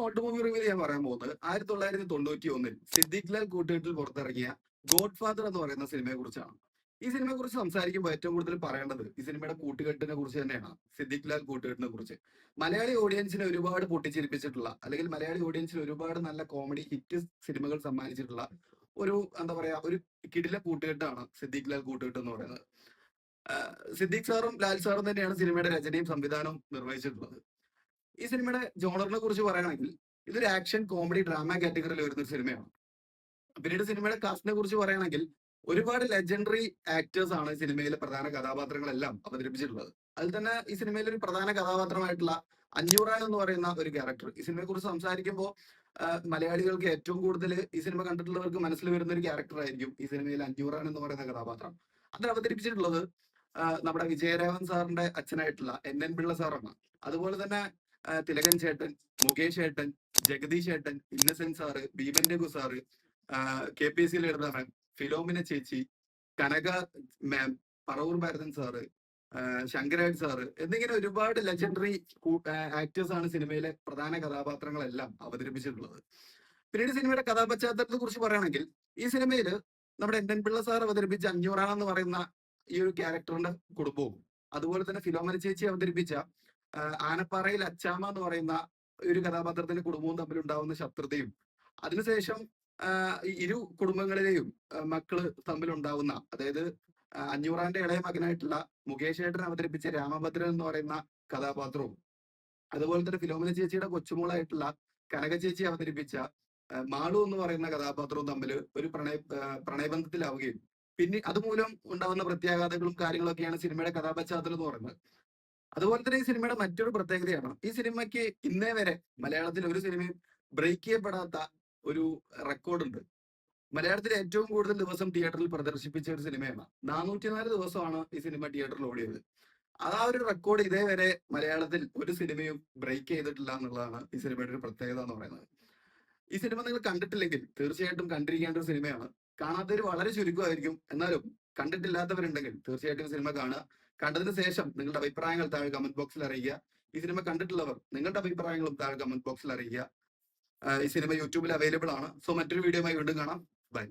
Not movie review ഞാൻ പറയാൻ പോകുന്നത് 1991 സിദ്ദിഖ് ലാൽ കൂട്ടുകെട്ടിൽ പുറത്തിറങ്ങിയ ഗോഡ് ഫാദർ എന്ന് പറയുന്ന സിനിമയെ കുറിച്ചാണ്. ഈ സിനിമയെ കുറിച്ച് സംസാരിക്കുമ്പോൾ ഏറ്റവും കൂടുതൽ പറയേണ്ടത് ഈ സിനിമയുടെ കൂട്ടുകെട്ടിനെ കുറിച്ച് തന്നെയാണ്. സിദ്ദിഖ് ലാൽ കൂട്ടുകെട്ടിനെ കുറിച്ച് മലയാളി ഓഡിയൻസിനെ ഒരുപാട് പൊട്ടിച്ചിരിപ്പിച്ചിട്ടുള്ള, അല്ലെങ്കിൽ മലയാളി ഓഡിയൻസിന് ഒരുപാട് നല്ല കോമഡി ഹിറ്റ് സിനിമകൾ സമ്മാനിച്ചിട്ടുള്ള ഒരു എന്താ പറയാ ഒരു കിടില കൂട്ടുകെട്ടാണ് സിദ്ദിഖ് ലാൽ കൂട്ടുകെട്ട് എന്ന് പറയുന്നത്. സിദ്ദിഖ് സാറും ലാൽ സാറും തന്നെയാണ് സിനിമയുടെ രചനയും സംവിധാനവും നിർവഹിച്ചിട്ടുള്ളത്. ഈ സിനിമയുടെ ജോണറിനെ കുറിച്ച് പറയുകയാണെങ്കിൽ ഇതൊരു ആക്ഷൻ കോമഡി ഡ്രാമ കാറ്റഗറിയിൽ വരുന്ന ഒരു സിനിമയാണ്. പിന്നീട് സിനിമയുടെ കാസ്റ്റിനെ കുറിച്ച് പറയുകയാണെങ്കിൽ ഒരുപാട് ലെജൻഡറി ആക്ടേഴ്സ് ആണ് സിനിമയിലെ പ്രധാന കഥാപാത്രങ്ങളെല്ലാം അവതരിപ്പിച്ചിട്ടുള്ളത്. അതിൽ തന്നെ ഈ സിനിമയിലെ ഒരു പ്രധാന കഥാപാത്രമായിട്ടുള്ള അഞ്ഞൂറാൻ എന്ന് പറയുന്ന ഒരു ക്യാരക്ടർ, ഈ സിനിമയെ കുറിച്ച് സംസാരിക്കുമ്പോൾ മലയാളികൾക്ക് ഏറ്റവും കൂടുതൽ ഈ സിനിമ കണ്ടിട്ടുള്ളവർക്ക് മനസ്സിൽ വരുന്ന ഒരു ക്യാരക്ടർ ആയിരിക്കും ഈ സിനിമയിൽ അഞ്ഞൂറാൻ എന്ന് പറയുന്ന കഥാപാത്രം. അത് അവതരിപ്പിച്ചിട്ടുള്ളത് നമ്മുടെ വിജയരാഘവൻ സാറിന്റെ അച്ഛനായിട്ടുള്ള NN പിള്ള സാറാണ്. അതുപോലെ തന്നെ തിലകൻ ചേട്ടൻ, മുകേഷ് ഏട്ടൻ, ജഗദീഷ് ഏട്ടൻ, ഇന്നസെന്റ് സാറ്, ഭീമൻ രഘു സാറ്, KPC ലളിത മാം, ഫിലോമിന ചേച്ചി, കനക മാം, പറവൂർ ഭരതൻ സാറ്, ശങ്കരാജ് സാറ് എന്നിങ്ങനെ ഒരുപാട് ലെജൻഡറി ആക്ടേഴ്സ് ആണ് സിനിമയിലെ പ്രധാന കഥാപാത്രങ്ങളെല്ലാം അവതരിപ്പിച്ചിട്ടുള്ളത്. പിന്നീട് സിനിമയുടെ കഥാപശ്ചാത്തലത്തെ കുറിച്ച് പറയുകയാണെങ്കിൽ ഈ സിനിമയിൽ നമ്മുടെ NN പിള്ള സാർ അവതരിപ്പിച്ച അഞ്ഞൂറാൻ എന്ന് പറയുന്ന ഈ ഒരു ക്യാരക്ടറിന്റെ കുടുംബവും, അതുപോലെ തന്നെ ഫിലോമിന ചേച്ചി അവതരിപ്പിച്ച ആനപ്പാറയിൽ അച്ചാമ്മ എന്ന് പറയുന്ന ഒരു കഥാപാത്രത്തിന്റെ കുടുംബവും തമ്മിലുണ്ടാവുന്ന ശത്രുതയും, അതിനുശേഷം ഇരു കുടുംബങ്ങളിലെയും മക്കള് തമ്മിലുണ്ടാവുന്ന, അതായത് അഞ്ഞൂറാന്റെ ഇളയ മകനായിട്ടുള്ള മുകേഷ് ഏട്ടൻ അവതരിപ്പിച്ച രാമഭദ്രൻ എന്ന് പറയുന്ന കഥാപാത്രവും, അതുപോലെ തന്നെ ഫിലോമിന ചേച്ചിയുടെ കൊച്ചുമോളായിട്ടുള്ള കനക ചേച്ചി അവതരിപ്പിച്ച മാളു എന്ന് പറയുന്ന കഥാപാത്രവും തമ്മിൽ ഒരു പ്രണയബന്ധത്തിലാവുകയും പിന്നെ അതുമൂലം ഉണ്ടാവുന്ന പ്രത്യാഘാതങ്ങളും കാര്യങ്ങളൊക്കെയാണ് സിനിമയുടെ കഥാപശ്ചാത്തലം എന്ന് പറയുന്നത്. അതുപോലെ തന്നെ ഈ സിനിമയുടെ മറ്റൊരു പ്രത്യേകതയാണ്, ഈ സിനിമയ്ക്ക് ഇന്നേ വരെ മലയാളത്തിൽ ഒരു സിനിമയും ബ്രേക്ക് ചെയ്യപ്പെടാത്ത ഒരു റെക്കോർഡുണ്ട്. മലയാളത്തിൽ ഏറ്റവും കൂടുതൽ ദിവസം തിയേറ്ററിൽ പ്രദർശിപ്പിച്ച ഒരു സിനിമയാണ്. 404 ദിവസമാണ് ഈ സിനിമ തിയേറ്ററിൽ ഓടിയത്. ആ ഒരു റെക്കോർഡ് ഇതേവരെ മലയാളത്തിൽ ഒരു സിനിമയും ബ്രേക്ക് ചെയ്തിട്ടില്ല എന്നുള്ളതാണ് ഈ സിനിമയുടെ ഒരു പ്രത്യേകത എന്ന് പറയുന്നത്. ഈ സിനിമ നിങ്ങൾ കണ്ടിട്ടില്ലെങ്കിൽ തീർച്ചയായിട്ടും കണ്ടിരിക്കേണ്ട ഒരു സിനിമയാണ്. കാണാത്തവർ വളരെ ചുരുക്കമായിരിക്കും. എന്നാലും കണ്ടിട്ടില്ലാത്തവരുണ്ടെങ്കിൽ തീർച്ചയായിട്ടും സിനിമ കാണുക. കണ്ടതിന് ശേഷം നിങ്ങളുടെ അഭിപ്രായങ്ങൾ താഴെ കമന്റ് ബോക്സിൽ അറിയിക്കുക. ഈ സിനിമ കണ്ടിട്ടുള്ളവർ നിങ്ങളുടെ അഭിപ്രായങ്ങളും താഴെ കമന്റ് ബോക്സിൽ അറിയിക്കുക. ഈ സിനിമ യൂട്യൂബിൽ അവൈലബിൾ ആണ്. സോ മറ്റൊരു വീഡിയോയുമായി വീണ്ടും കാണാം. ബൈ.